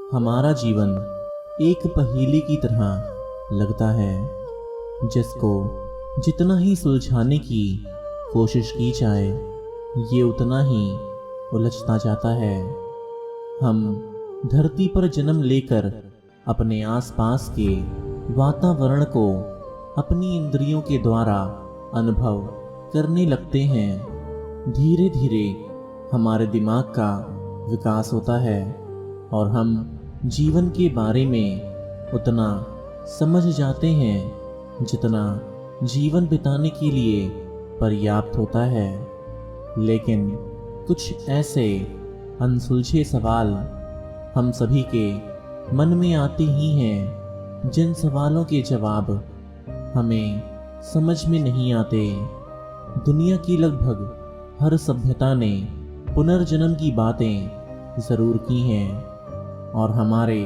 हमारा जीवन एक पहेली की तरह लगता है, जिसको जितना ही सुलझाने की कोशिश की जाए, ये उतना ही उलझता जाता है। हम धरती पर जन्म लेकर अपने आसपास के वातावरण को अपनी इंद्रियों के द्वारा अनुभव करने लगते हैं। धीरे धीरे हमारे दिमाग का विकास होता है और हम जीवन के बारे में उतना समझ जाते हैं जितना जीवन बिताने के लिए पर्याप्त होता है। लेकिन कुछ ऐसे अनसुलझे सवाल हम सभी के मन में आते ही हैं, जिन सवालों के जवाब हमें समझ में नहीं आते। दुनिया की लगभग हर सभ्यता ने पुनर्जन्म की बातें जरूर की हैं और हमारे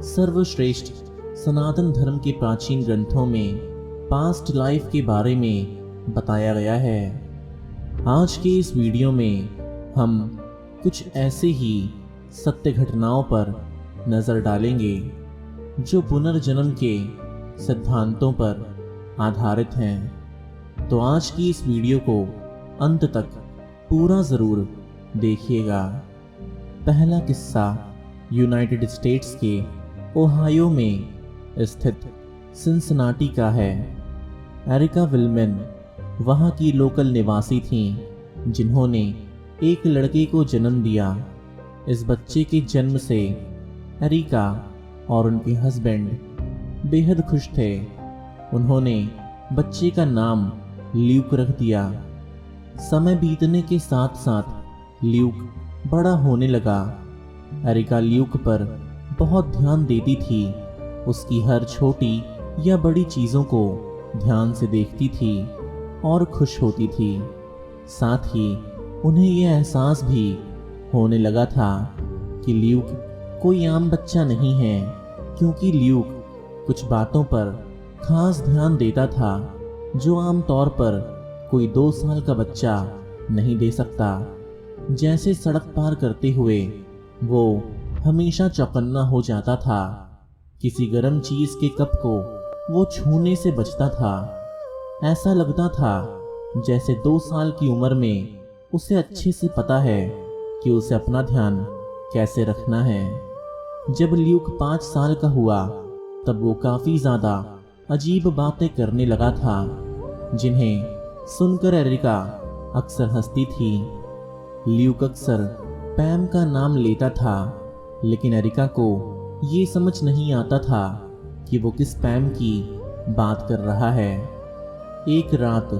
सर्वश्रेष्ठ सनातन धर्म के प्राचीन ग्रंथों में पास्ट लाइफ के बारे में बताया गया है। आज के इस वीडियो में हम कुछ ऐसे ही सत्य घटनाओं पर नज़र डालेंगे जो पुनर्जन्म के सिद्धांतों पर आधारित हैं। तो आज की इस वीडियो को अंत तक पूरा ज़रूर देखिएगा। पहला किस्सा यूनाइटेड स्टेट्स के ओहायो में स्थित सिंसिनाटी का है। एरिका विल्मन वहाँ की लोकल निवासी थीं, जिन्होंने एक लड़के को जन्म दिया। इस बच्चे के जन्म से एरिका और उनके हस्बैंड बेहद खुश थे। उन्होंने बच्चे का नाम ल्यूक रख दिया। समय बीतने के साथ साथ ल्यूक बड़ा होने लगा। एरिका ल्यूक पर बहुत ध्यान देती थी, उसकी हर छोटी या बड़ी चीज़ों को ध्यान से देखती थी और खुश होती थी। साथ ही उन्हें यह एहसास भी होने लगा था कि ल्यूक कोई आम बच्चा नहीं है, क्योंकि ल्यूक कुछ बातों पर खास ध्यान देता था जो आम तौर पर कोई 2 साल का बच्चा नहीं दे सकता। जैसे सड़क पार करते हुए वो हमेशा चौकन्ना हो जाता था, किसी गर्म चीज के कप को वो छूने से बचता था। ऐसा लगता था जैसे 2 साल की उम्र में उसे अच्छे से पता है कि उसे अपना ध्यान कैसे रखना है। जब ल्यूक 5 साल का हुआ तब वो काफी ज्यादा अजीब बातें करने लगा था, जिन्हें सुनकर एरिका अक्सर हंसती थी। ल्यूक अक्सर पैम का नाम लेता था, लेकिन एरिका को ये समझ नहीं आता था कि वो किस पैम की बात कर रहा है। एक रात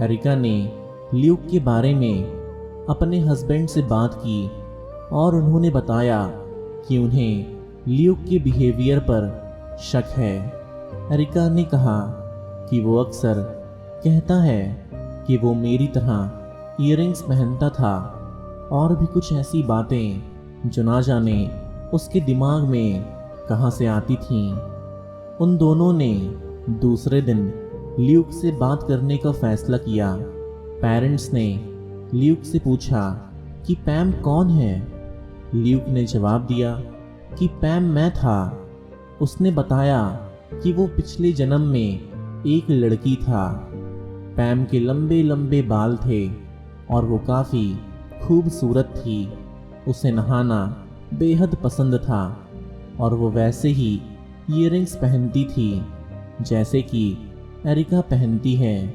एरिका ने ल्यूक के बारे में अपने हस्बैंड से बात की और उन्होंने बताया कि उन्हें ल्यूक के बिहेवियर पर शक है। एरिका ने कहा कि वो अक्सर कहता है कि वो मेरी तरह ईयरिंग्स पहनता था और भी कुछ ऐसी बातें जो ना जाने उसके दिमाग में कहां से आती थीं। उन दोनों ने दूसरे दिन ल्यूक से बात करने का फैसला किया। पेरेंट्स ने ल्यूक से पूछा कि पैम कौन है। ल्यूक ने जवाब दिया कि पैम मैं था। उसने बताया कि वो पिछले जन्म में एक लड़की था। पैम के लंबे लंबे बाल थे और वो काफ़ी खूबसूरत थी। उसे नहाना बेहद पसंद था और वो वैसे ही ईयरिंग्स पहनती थी जैसे कि एरिका पहनती है।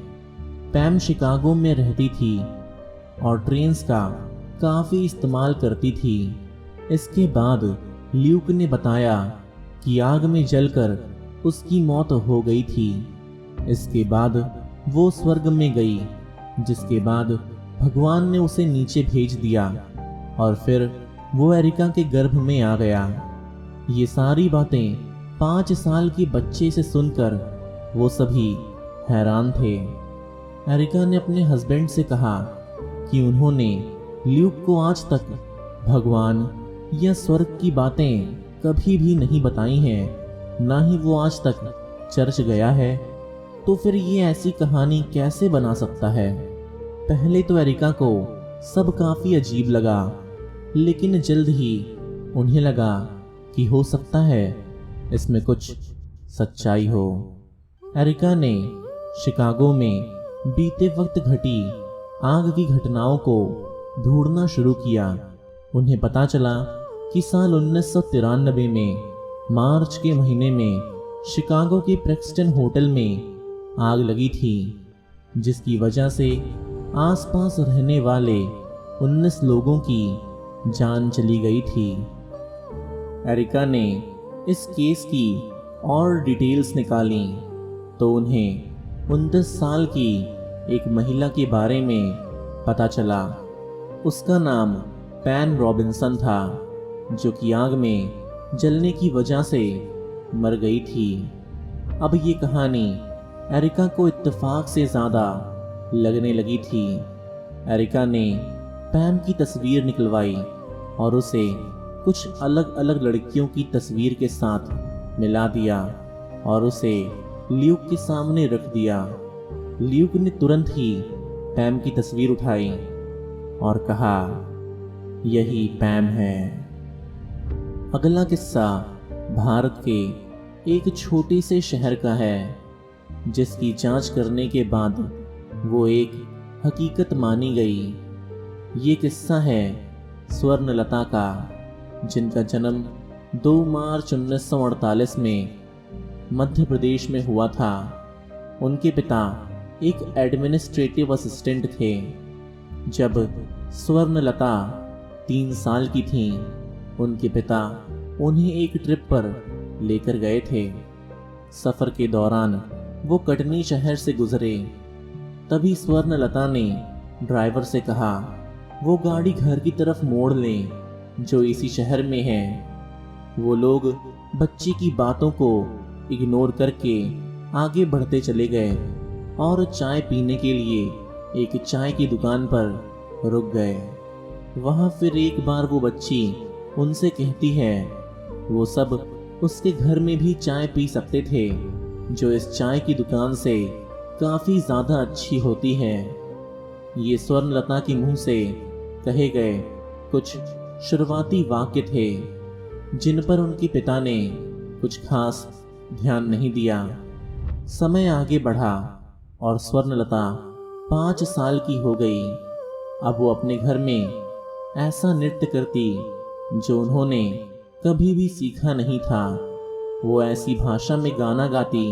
पैम शिकागो में रहती थी और ट्रेन्स का काफ़ी इस्तेमाल करती थी। इसके बाद ल्यूक ने बताया कि आग में जलकर उसकी मौत हो गई थी। इसके बाद वो स्वर्ग में गई, जिसके बाद भगवान ने उसे नीचे भेज दिया और फिर वो एरिका के गर्भ में आ गया। ये सारी बातें 5 साल के बच्चे से सुनकर वो सभी हैरान थे। एरिका ने अपने हस्बैंड से कहा कि उन्होंने ल्यूक को आज तक भगवान या स्वर्ग की बातें कभी भी नहीं बताई हैं, ना ही वो आज तक चर्च गया है। तो फिर ये ऐसी कहानी कैसे बना सकता है? पहले तो एरिका को सब काफ़ी अजीब लगा, लेकिन जल्द ही उन्हें लगा कि हो सकता है इसमें कुछ सच्चाई हो। एरिका ने शिकागो में बीते वक्त घटी आग की घटनाओं को ढूंढना शुरू किया। उन्हें पता चला कि साल 1993 में मार्च के महीने में शिकागो के प्रेक्सटन होटल में आग लगी थी, जिसकी वजह से आसपास रहने वाले 19 लोगों की जान चली गई थी। एरिका ने इस केस की और डिटेल्स निकाली तो उन्हें 29 साल की एक महिला के बारे में पता चला। उसका नाम पैन रॉबिन्सन था, जो कि आग में जलने की वजह से मर गई थी। अब ये कहानी एरिका को इत्तेफाक से ज़्यादा लगने लगी थी। एरिका ने पैम की तस्वीर निकलवाई और उसे कुछ अलग अलग लड़कियों की तस्वीर के साथ मिला दिया और उसे ल्यूक के सामने रख दिया। ल्यूक ने तुरंत ही पैम की तस्वीर उठाई और कहा, यही पैम है। अगला किस्सा भारत के एक छोटे से शहर का है, जिसकी जांच करने के बाद वो एक हकीकत मानी गई। ये किस्सा है स्वर्णलता का, जिनका जन्म 2 मार्च 1948 में मध्य प्रदेश में हुआ था। उनके पिता एक एडमिनिस्ट्रेटिव असिस्टेंट थे। जब स्वर्णलता 3 साल की थीं, उनके पिता उन्हें एक ट्रिप पर लेकर गए थे। सफ़र के दौरान वो कटनी शहर से गुजरे। तभी स्वर्णलता ने ड्राइवर से कहा, वो गाड़ी घर की तरफ मोड़ लें, जो इसी शहर में है। वो लोग बच्ची की बातों को इग्नोर करके आगे बढ़ते चले गए और चाय पीने के लिए एक चाय की दुकान पर रुक गए। वहाँ फिर एक बार वो बच्ची उनसे कहती है वो सब उसके घर में भी चाय पी सकते थे, जो इस चाय की दुकान से काफ़ी ज़्यादा अच्छी होती है। ये स्वर्णलता के मुंह से कहे गए कुछ शुरुआती वाक्य थे, जिन पर उनके पिता ने कुछ खास ध्यान नहीं दिया। समय आगे बढ़ा और स्वर्णलता 5 साल की हो गई। अब वो अपने घर में ऐसा नृत्य करती जो उन्होंने कभी भी सीखा नहीं था। वो ऐसी भाषा में गाना गाती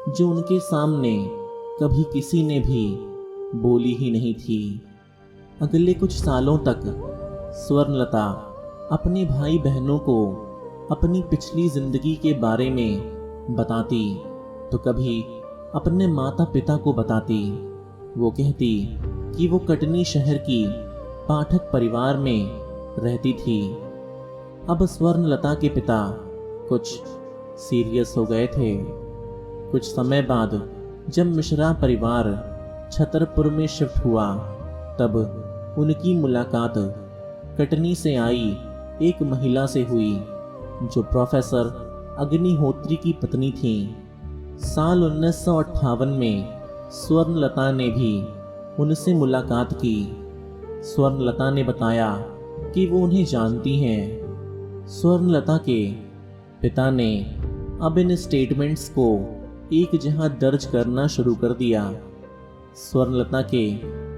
जो उनके सामने कभी किसी ने भी बोली ही नहीं थी। अगले कुछ सालों तक स्वर्णलता अपने भाई बहनों को अपनी पिछली जिंदगी के बारे में बताती तो कभी अपने माता पिता को बताती। वो कहती कि वो कटनी शहर की पाठक परिवार में रहती थी। अब स्वर्णलता के पिता कुछ सीरियस हो गए थे। कुछ समय बाद जब मिश्रा परिवार छतरपुर में शिफ्ट हुआ, तब उनकी मुलाकात कटनी से आई एक महिला से हुई जो प्रोफेसर अग्निहोत्री की पत्नी थी। साल 1958 में स्वर्णलता ने भी उनसे मुलाकात की। स्वर्णलता ने बताया कि वो उन्हें जानती हैं। स्वर्णलता के पिता ने अब इन स्टेटमेंट्स को एक जगह दर्ज करना शुरू कर दिया। स्वर्णलता के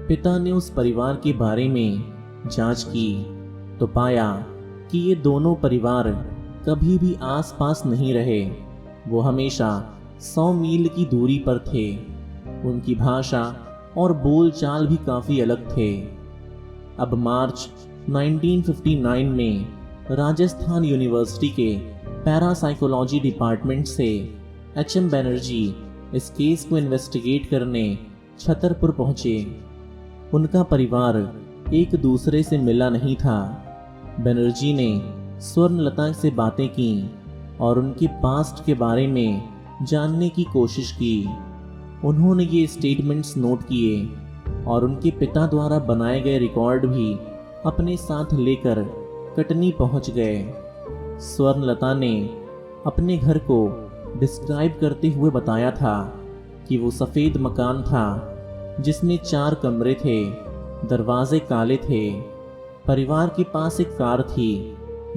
पिता ने उस परिवार के बारे में जांच की तो पाया कि ये दोनों परिवार कभी भी आसपास नहीं रहे। वो हमेशा 100 मील की दूरी पर थे। उनकी भाषा और बोलचाल भी काफ़ी अलग थे। अब मार्च 1959 में राजस्थान यूनिवर्सिटी के पैरासाइकोलॉजी डिपार्टमेंट से HM बनर्जी इस केस को इन्वेस्टिगेट करने छतरपुर पहुंचे। उनका परिवार एक दूसरे से मिला नहीं था। बनर्जी ने स्वर्णलता से बातें की और उनके पास्ट के बारे में जानने की कोशिश की। उन्होंने ये स्टेटमेंट्स नोट किए और उनके पिता द्वारा बनाए गए रिकॉर्ड भी अपने साथ लेकर कटनी पहुंच गए। स्वर्णलता ने अपने घर को डिस्क्राइब करते हुए बताया था कि वो सफ़ेद मकान था जिसमें 4 कमरे थे, दरवाजे काले थे। परिवार के पास एक कार थी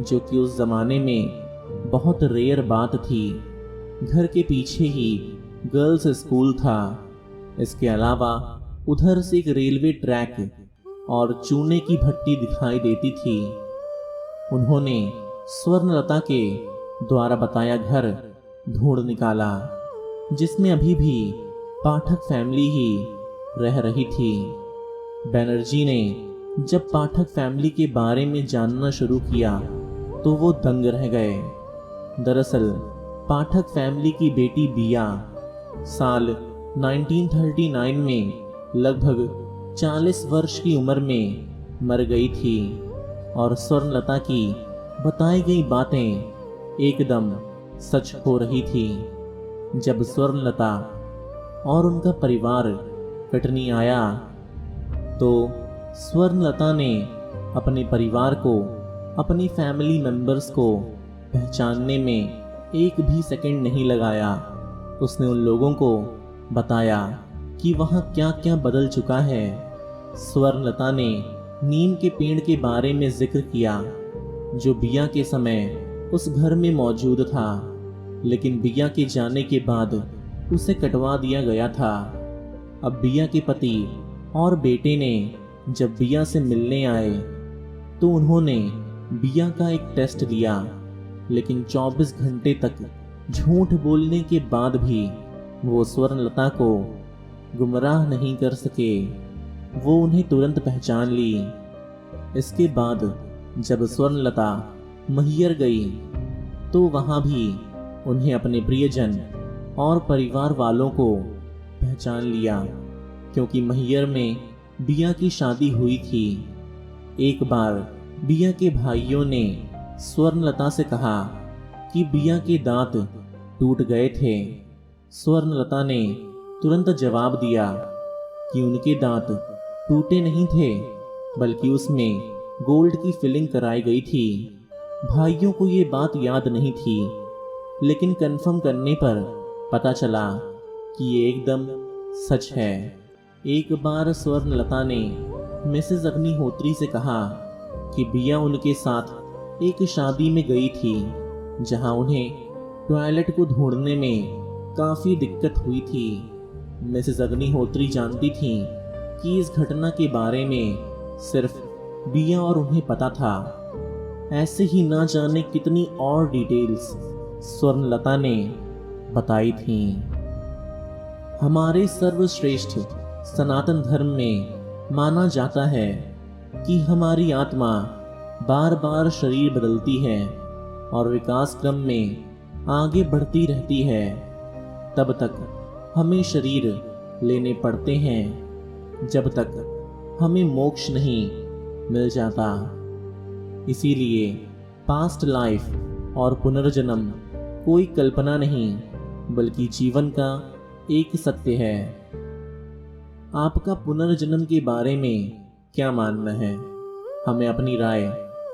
जो कि उस ज़माने में बहुत रेयर बात थी। घर के पीछे ही गर्ल्स स्कूल था। इसके अलावा उधर से एक रेलवे ट्रैक और चूने की भट्टी दिखाई देती थी। उन्होंने स्वर्णलता के द्वारा बताया घर ढूंढ निकाला, जिसमें अभी भी पाठक फैमिली ही रह रही थी। बैनर्जी ने जब पाठक फैमिली के बारे में जानना शुरू किया तो वो दंग रह गए। दरअसल पाठक फैमिली की बेटी बिया साल 1939 में लगभग 40 वर्ष की उम्र में मर गई थी और स्वर्णलता की बताई गई बातें एकदम सच हो रही थी। जब स्वर्णलता और उनका परिवार कटनी आया तो स्वर्णलता ने अपने परिवार को, अपनी फैमिली मेंबर्स को पहचानने में एक भी सेकंड नहीं लगाया। उसने उन लोगों को बताया कि वहाँ क्या क्या बदल चुका है। स्वर्णलता ने नीम के पेड़ के बारे में जिक्र किया जो बिया के समय उस घर में मौजूद था, लेकिन बिया के जाने के बाद उसे कटवा दिया गया था। अब बिया के पति और बेटे ने जब बिया से मिलने आए तो उन्होंने बिया का एक टेस्ट लिया, लेकिन 24 घंटे तक झूठ बोलने के बाद भी वो स्वर्णलता को गुमराह नहीं कर सके। वो उन्हें तुरंत पहचान ली। इसके बाद जब स्वर्णलता मैहर गई तो वहां भी उन्हें अपने प्रियजन और परिवार वालों को पहचान लिया, क्योंकि मैहर में बिया की शादी हुई थी। एक बार बिया के भाइयों ने स्वर्णलता से कहा कि बिया के दांत टूट गए थे। स्वर्णलता ने तुरंत जवाब दिया कि उनके दांत टूटे नहीं थे, बल्कि उसमें गोल्ड की फिलिंग कराई गई थी। भाइयों को ये बात याद नहीं थी, लेकिन कंफर्म करने पर पता चला कि ये एकदम सच है। एक बार स्वर्णलता ने मिसेस अग्निहोत्री से कहा कि बिया उनके साथ एक शादी में गई थी जहां उन्हें टॉयलेट को ढूंढने में काफ़ी दिक्कत हुई थी। मिसेस अग्निहोत्री जानती थी कि इस घटना के बारे में सिर्फ बिया और उन्हें पता था। ऐसे ही ना जाने कितनी और डिटेल्स स्वर्णलता ने बताई थीं। हमारे सर्वश्रेष्ठ सनातन धर्म में माना जाता है कि हमारी आत्मा बार बार शरीर बदलती है और विकास क्रम में आगे बढ़ती रहती है। तब तक हमें शरीर लेने पड़ते हैं जब तक हमें मोक्ष नहीं मिल जाता। इसीलिए पास्ट लाइफ और पुनर्जन्म कोई कल्पना नहीं, बल्कि जीवन का एक सत्य है। आपका पुनर्जन्म के बारे में क्या मानना है? हमें अपनी राय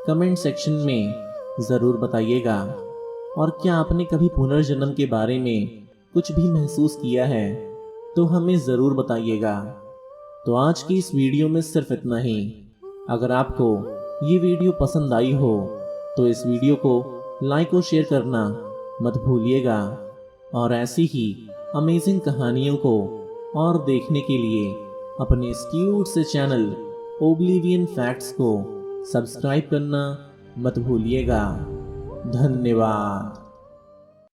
कमेंट सेक्शन में ज़रूर बताइएगा। और क्या आपने कभी पुनर्जन्म के बारे में कुछ भी महसूस किया है तो हमें ज़रूर बताइएगा। तो आज की इस वीडियो में सिर्फ इतना ही। अगर आपको ये वीडियो पसंद आई हो तो इस वीडियो को लाइक और शेयर करना मत भूलिएगा। और ऐसी ही अमेजिंग कहानियों को और देखने के लिए अपने इस क्यूट से चैनल ओब्लिवियन फैक्ट्स को सब्सक्राइब करना मत भूलिएगा। धन्यवाद।